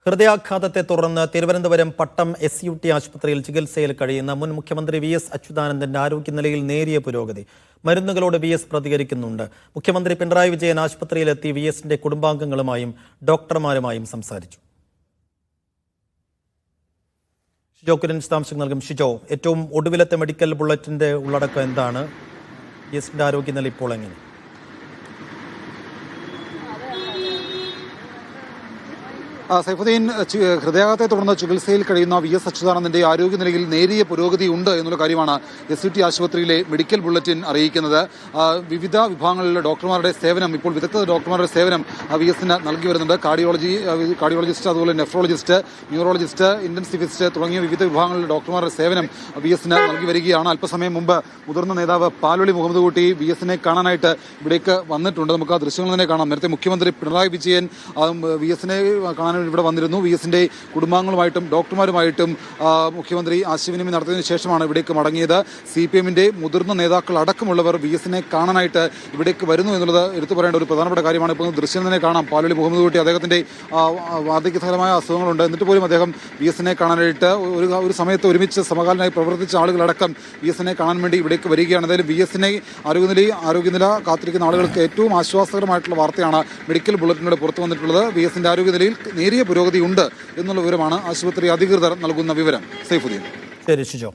ഹൃദയാഘാതത്തെ തുടർന്ന് തിരുവനന്തപുരം പട്ടം SUT ആശുപത്രിയിൽ ചികിത്സയിൽ കഴിയുന്ന മുൻ മുഖ്യമന്ത്രി VS അച്യുതാനന്ദന്റെ ആരോഗ്യനിലയിൽ നേരിയ പുരോഗതി. മരുന്നുകളോട് VS പ്രതികരിക്കുന്നുണ്ട്. മുഖ്യമന്ത്രി പിണറായി വിജയൻ ആശുപത്രിയിലെത്തി VSന്റെ കുടുംബാംഗങ്ങളുമായും ഡോക്ടർമാരുമായും സംസാരിച്ചു. ഷിജോ കുര്യൻ വിശദാംശങ്ങൾ നൽകും. ഷിജോ, ഏറ്റവും ഒടുവിലത്തെ മെഡിക്കൽ ബുള്ളറ്റിന്റെ ഉള്ളടക്കം എന്താണ്? VSന്റെ ആരോഗ്യനില ഇപ്പോൾ എങ്ങനെ? സൈഫുദ്ദീൻ, ഹൃദയാഘാതത്തെ തുടർന്ന് ചികിത്സയിൽ കഴിയുന്ന VS അച്യുതാനന്ദന്റെ ആരോഗ്യനിലയിൽ നേരിയ പുരോഗതി ഉണ്ട് എന്നുള്ള കാര്യമാണ് SUT ആശുപത്രിയിലെ മെഡിക്കൽ ബുള്ളറ്റിൻ അറിയിക്കുന്നത്. വിവിധ വിഭാഗങ്ങളിലെ ഡോക്ടർമാരുടെ സേവനം, ഇപ്പോൾ വിദഗ്ധ ഡോക്ടർമാരുടെ സേവനം VSന് നൽകി വരുന്നുണ്ട്. കാർഡിയോളജിസ്റ്റ്, അതുപോലെ നെഫ്രോളജിസ്റ്റ്, ന്യൂറോളജിസ്റ്റ്, ഇന്റൻസിവിസ്റ്റ് തുടങ്ങിയ വിവിധ വിഭാഗങ്ങളിലെ ഡോക്ടർമാരുടെ സേവനം VSന് നൽകി വരികയാണ്. അല്പസമയം മുമ്പ് മുതിർന്ന നേതാവ് പാലോളി മുഹമ്മദ് കുട്ടി VSനെ കാണാനായിട്ട് ഇവിടേക്ക് വന്നിട്ടുണ്ട്. നമുക്ക് ആ ദൃശ്യങ്ങൾ തന്നെ കാണാം. നേരത്തെ മുഖ്യമന്ത്രി പിണറായി വിജയൻ VSനെ കാണാൻ ഇവിടെ വന്നിരുന്നു. VSന്റെ കുടുംബാംഗങ്ങളുമായിട്ടും ഡോക്ടർമാരുമായിട്ടും മുഖ്യമന്ത്രി ആശയവിനിമയം നടത്തിയതിനു ശേഷമാണ് ഇവിടേക്ക് മടങ്ങിയത്. CPMന്റെ മുതിർന്ന നേതാക്കൾ അടക്കമുള്ളവർ VSനെ കാണാനായിട്ട് ഇവിടേക്ക് വരുന്നു എന്നുള്ളത് എടുത്തു പറയേണ്ട ഒരു പ്രധാനപ്പെട്ട കാര്യമാണ്. ഇപ്പോൾ ദൃശ്യം തന്നെ കാണാം. പാലോളി മുഹമ്മദ് കുട്ടി, അദ്ദേഹത്തിന്റെ വാർദ്ധക്യസഹമായ അസുഖങ്ങളുണ്ട്, എന്നിട്ട് പോലും അദ്ദേഹം VSനെ കാണാനായിട്ട് ഒരു സമയത്ത് ഒരുമിച്ച് സമകാലനായി പ്രവർത്തിച്ച ആളുകളടക്കം VSനെ കാണാൻ വേണ്ടി ഇവിടേക്ക് വരികയാണ്. എന്തായാലും VSനെ ആരോഗ്യനില കാത്തിരിക്കുന്ന ആളുകൾക്ക് ഏറ്റവും ആശ്വാസകരമായിട്ടുള്ള വാർത്തയാണ് മെഡിക്കൽ ബുള്ളറ്റിനോട് പുറത്തു വന്നിട്ടുള്ളത്. VSന്റെ ആരോഗ്യനിലയിൽ നേരിയ പുരോഗതിയുണ്ട് എന്നുള്ള വിവരമാണ് ആശുപത്രി അധികൃതർ നൽകുന്ന വിവരം. സൈഫുദ്ദീൻ. ശരി ഷിജോ.